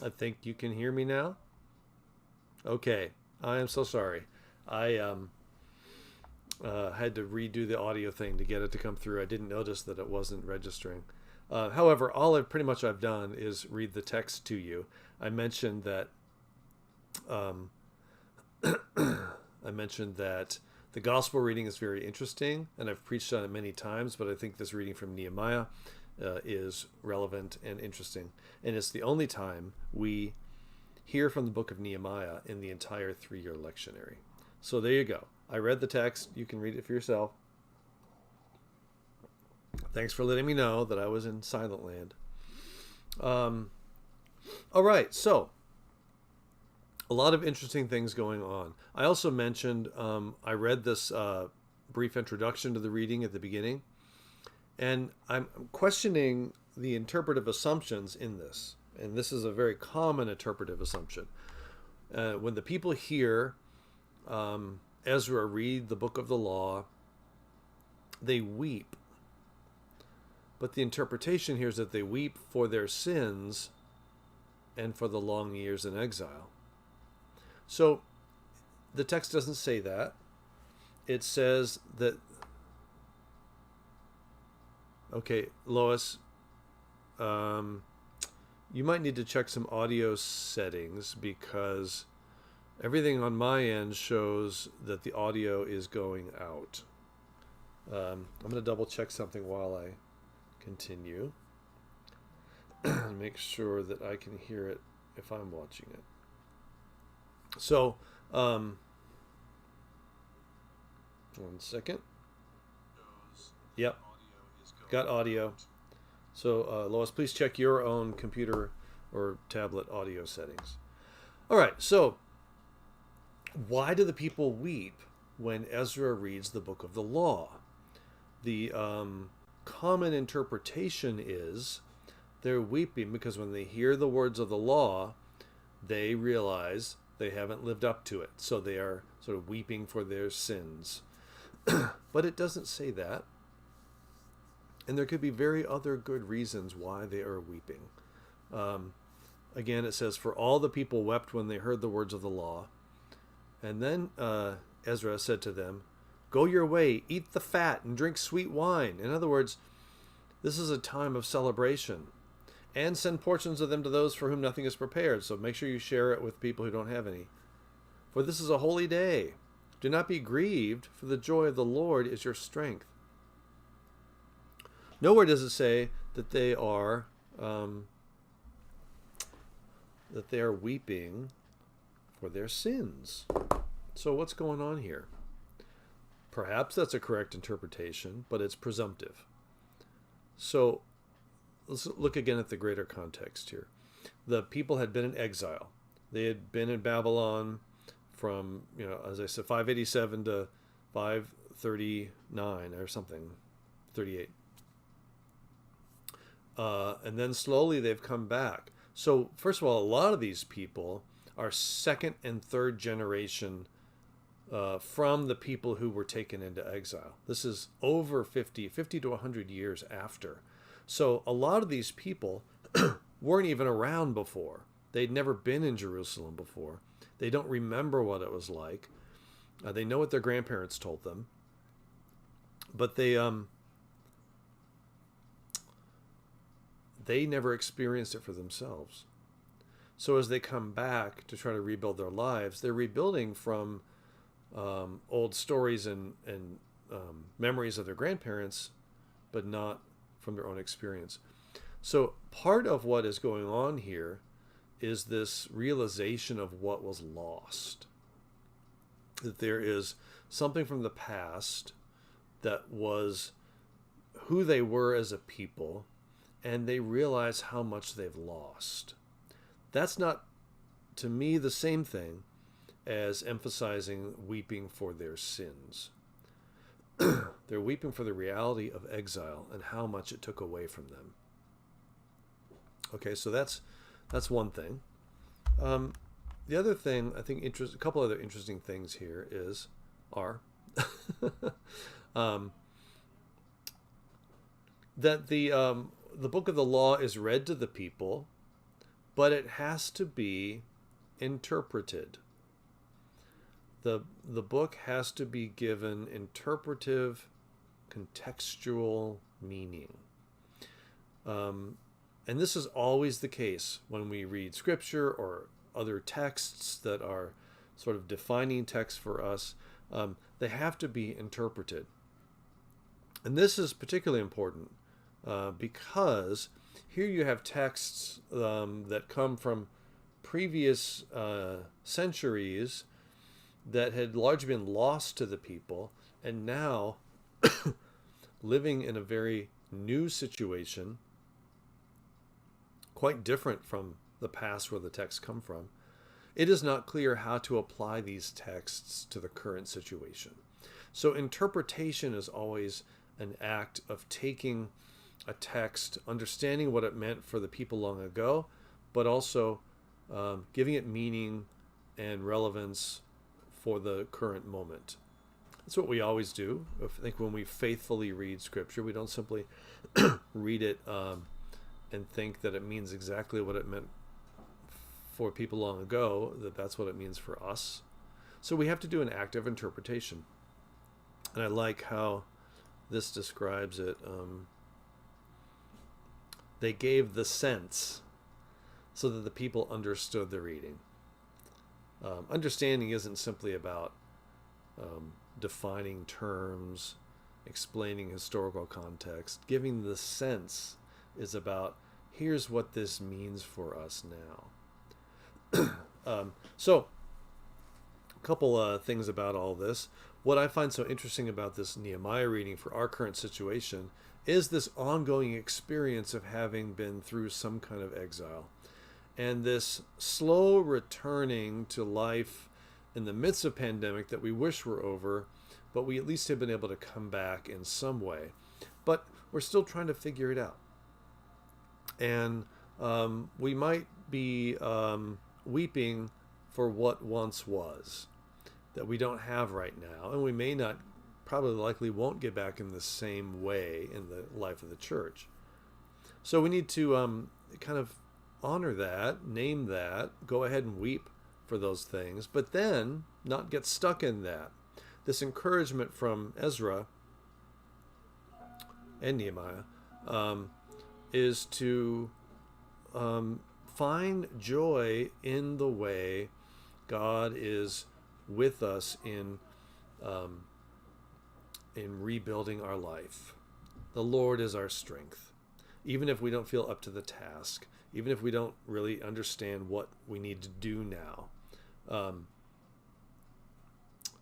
I think you can hear me now. Okay, I am so sorry. I had to redo the audio thing to get it to come through. I didn't notice that it wasn't registering. However, all I've done is read the text to you. I mentioned that um, I mentioned that the gospel reading is very interesting, and I've preached on it many times. But I think this reading from Nehemiah is relevant and interesting, and it's the only time we hear from the book of Nehemiah in the entire 3-year lectionary. So there you go. I read the text. You can read it for yourself. Thanks for letting me know that I was in silent land. All right, so a lot of interesting things going on. I also mentioned I read this brief introduction to the reading at the beginning, and I'm questioning the interpretive assumptions in this. And this is a very common interpretive assumption. When the people hear Ezra read the book of the law, they weep. But the interpretation here is that they weep for their sins and for the long years in exile. So the text doesn't say that. It says that, okay, Lois, you might need to check some audio settings because everything on my end shows that the audio is going out. I'm going to double check something while I continue and make sure that I can hear it if I'm watching it. So, 1 second. Yep, got audio. So, Lois, please check your own computer or tablet audio settings. All right, so why do the people weep when Ezra reads the book of the law? The common interpretation is they're weeping because when they hear the words of the law, they realize they haven't lived up to it. So they are sort of weeping for their sins. But it doesn't say that. And there could be very other good reasons why they are weeping. Again, it says, for all the people wept when they heard the words of the law. And then Ezra said to them, go your way, eat the fat, and drink sweet wine. In other words, this is a time of celebration. And send portions of them to those for whom nothing is prepared. So make sure you share it with people who don't have any. For this is a holy day. Do not be grieved, for the joy of the Lord is your strength. Nowhere does it say that they are weeping for their sins. So what's going on here? Perhaps that's a correct interpretation, but it's presumptive. So let's look again at the greater context here. The people had been in exile. They had been in Babylon from, as I said, 587 to 539 or something, 38. And then slowly they've come back. So first of all, a lot of these people are second and third generation from the people who were taken into exile. This is over 50 to 100 years after. So a lot of these people weren't even around before. They'd never been in Jerusalem before. They don't remember what it was like. They know what their grandparents told them. But they never experienced it for themselves. So as they come back to try to rebuild their lives, they're rebuilding from old stories and memories of their grandparents, but not from their own experience. So part of what is going on here is this realization of what was lost. That there is something from the past that was who they were as a people, and they realize how much they've lost. That's not, to me, the same thing as emphasizing weeping for their sins. They're weeping for the reality of exile and how much it took away from them. Okay, so that's one thing. The other thing, I think, a couple other interesting things here are that the book of the law is read to the people, but it has to be interpreted. The book has to be given interpretive, contextual meaning. And this is always the case when we read scripture or other texts that are sort of defining texts for us. They have to be interpreted. And this is particularly important because here you have texts that come from previous centuries that had largely been lost to the people, and now living in a very new situation, quite different from the past where the texts come from. It is not clear how to apply these texts to the current situation. So interpretation is always an act of taking a text, understanding what it meant for the people long ago, but also giving it meaning and relevance for the current moment. That's what we always do. I think when we faithfully read Scripture, we don't simply read it and think that it means exactly what it meant for people long ago, that's what it means for us. So we have to do an active interpretation. And I like how this describes it. They gave the sense so that the people understood the reading. Understanding isn't simply about defining terms, explaining historical context. Giving the sense is about, here's what this means for us now. So, a couple things about all this. What I find so interesting about this Nehemiah reading for our current situation is this ongoing experience of having been through some kind of exile. And this slow returning to life in the midst of pandemic that we wish were over, but we at least have been able to come back in some way. But we're still trying to figure it out. And we might be weeping for what once was that we don't have right now, and we may not, probably likely won't get back in the same way in the life of the church. So we need to kind of honor that, name that, go ahead and weep for those things, but then not get stuck in that. This encouragement from Ezra and Nehemiah is to find joy in the way God is with us in rebuilding our life. The Lord is our strength. Even if we don't feel up to the task, even if we don't really understand what we need to do now,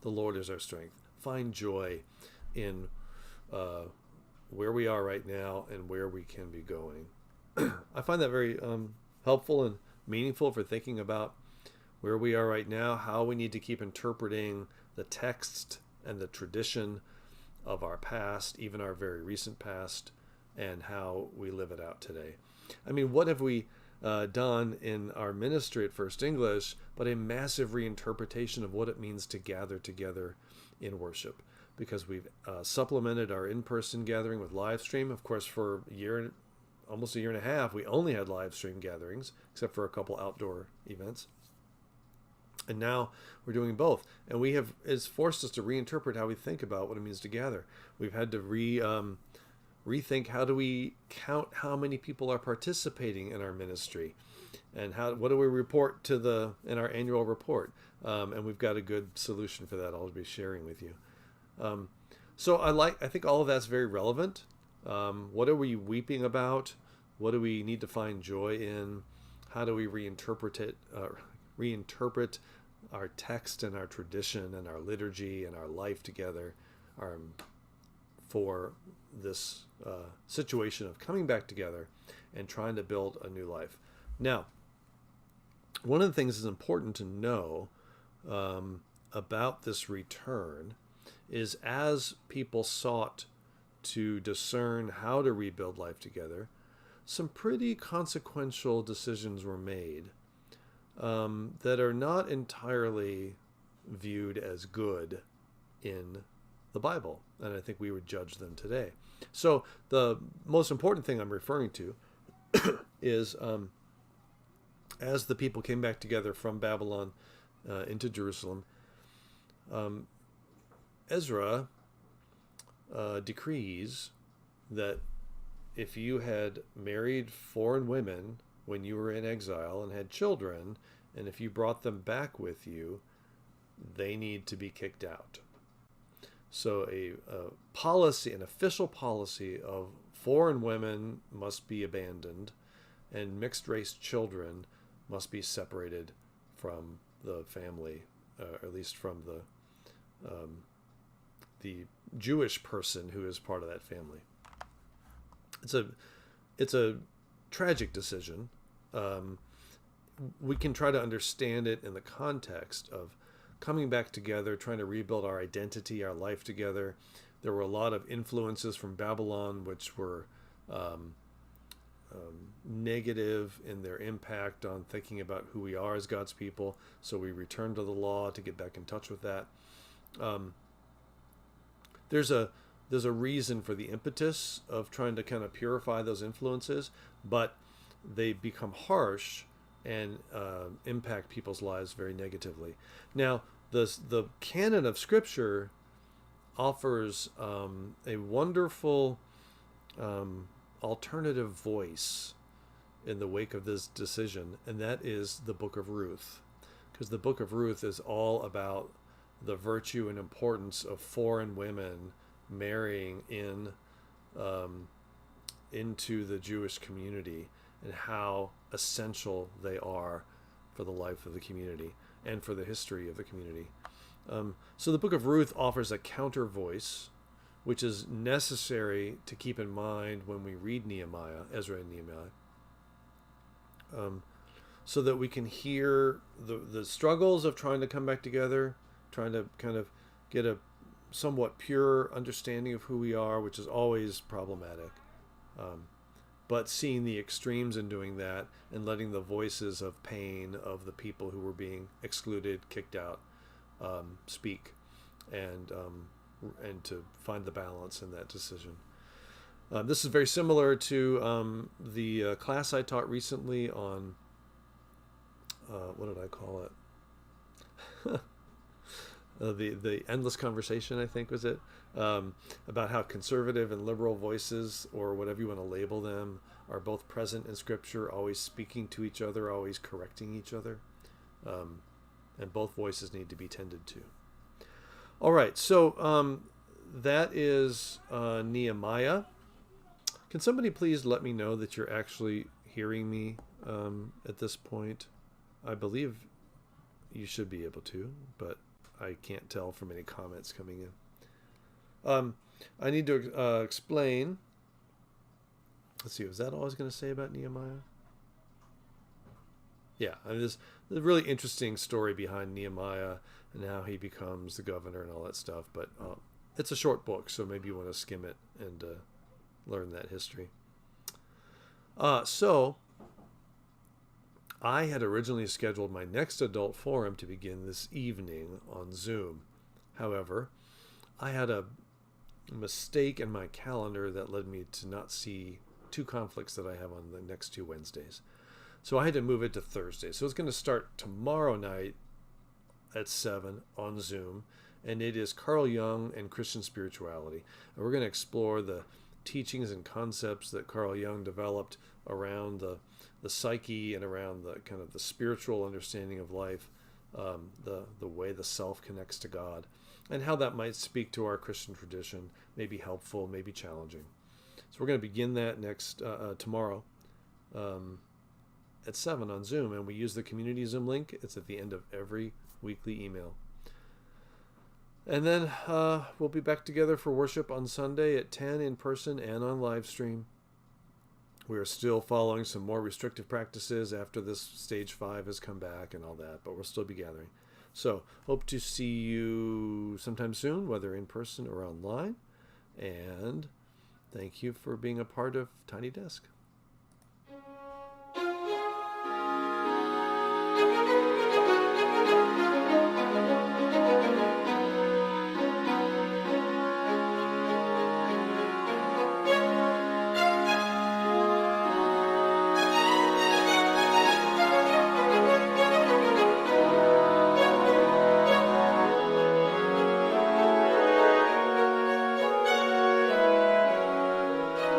the Lord is our strength. Find joy in where we are right now and where we can be going. I find that very helpful and meaningful for thinking about where we are right now, how we need to keep interpreting the text and the tradition of our past, even our very recent past, and how we live it out today. I mean, what have we done in our ministry at First English but a massive reinterpretation of what it means to gather together in worship? Because we've supplemented our in-person gathering with live stream. Of course, for almost a year and a half, we only had live stream gatherings, except for a couple outdoor events. And now we're doing both. And it's forced us to reinterpret how we think about what it means to gather. We've had to rethink, how do we count how many people are participating in our ministry, and what do we report in our annual report. And we've got a good solution for that I'll be sharing with you. So I think all of that's very relevant. What are we weeping about? What do we need to find joy in? How do we reinterpret our text and our tradition and our liturgy and our life together for this situation of coming back together and trying to build a new life? Now, one of the things that's important to know about this return is, as people sought to discern how to rebuild life together, some pretty consequential decisions were made that are not entirely viewed as good in the Bible, and I think we would judge them today. So the most important thing I'm referring to is as the people came back together from Babylon into Jerusalem, Ezra decrees that if you had married foreign women when you were in exile and had children, and if you brought them back with you, they need to be kicked out. So a policy, an official policy of foreign women must be abandoned, and mixed race children must be separated from the family, or at least from the Jewish person who is part of that family. It's a tragic decision. We can try to understand it in the context of coming back together, trying to rebuild our identity, our life together. There were a lot of influences from Babylon which were negative in their impact on thinking about who we are as God's people. So we return to the law to get back in touch with that. There's a reason for the impetus of trying to kind of purify those influences, but they become harsh and impact people's lives very negatively. Now, the canon of Scripture offers a wonderful alternative voice in the wake of this decision, and that is the book of Ruth, because the book of Ruth is all about the virtue and importance of foreign women marrying into the Jewish community, and how essential they are for the life of the community and for the history of the community. So the book of Ruth offers a counter voice, which is necessary to keep in mind when we read Nehemiah, Ezra and Nehemiah, so that we can hear the struggles of trying to come back together, trying to kind of get a somewhat pure understanding of who we are, which is always problematic. But seeing the extremes in doing that and letting the voices of pain of the people who were being excluded, kicked out, speak, and to find the balance in that decision. This is very similar to the class I taught recently on, what did I call it? The endless conversation, I think was it, about how conservative and liberal voices, or whatever you want to label them, are both present in Scripture, always speaking to each other, always correcting each other, and both voices need to be tended to. All right, so that is Nehemiah. Can somebody please let me know that you're actually hearing me at this point? I believe you should be able to, but I can't tell from any comments coming in. I need to explain. Let's see, was that all I was going to say about Nehemiah? Yeah, I mean, there's a really interesting story behind Nehemiah and how he becomes the governor and all that stuff. But it's a short book, so maybe you want to skim it and learn that history. So I had originally scheduled my next adult forum to begin this evening on Zoom. However, I had a mistake in my calendar that led me to not see two conflicts that I have on the next two Wednesdays. So I had to move it to Thursday. So it's going to start tomorrow night at 7 on Zoom, and it is Carl Jung and Christian spirituality. And we're going to explore the teachings and concepts that Carl Jung developed around the psyche and around the kind of the spiritual understanding of life, the way the self connects to God, and how that might speak to our Christian tradition, may be helpful, may be challenging. So we're going to begin that next tomorrow at 7 on Zoom, and we use the community Zoom link. It's at the end of every weekly email. And then we'll be back together for worship on Sunday at 10 in person and on live stream. We are still following some more restrictive practices after this stage 5 has come back and all that, but we'll still be gathering. So hope to see you sometime soon, whether in person or online. And thank you for being a part of Tiny Desk.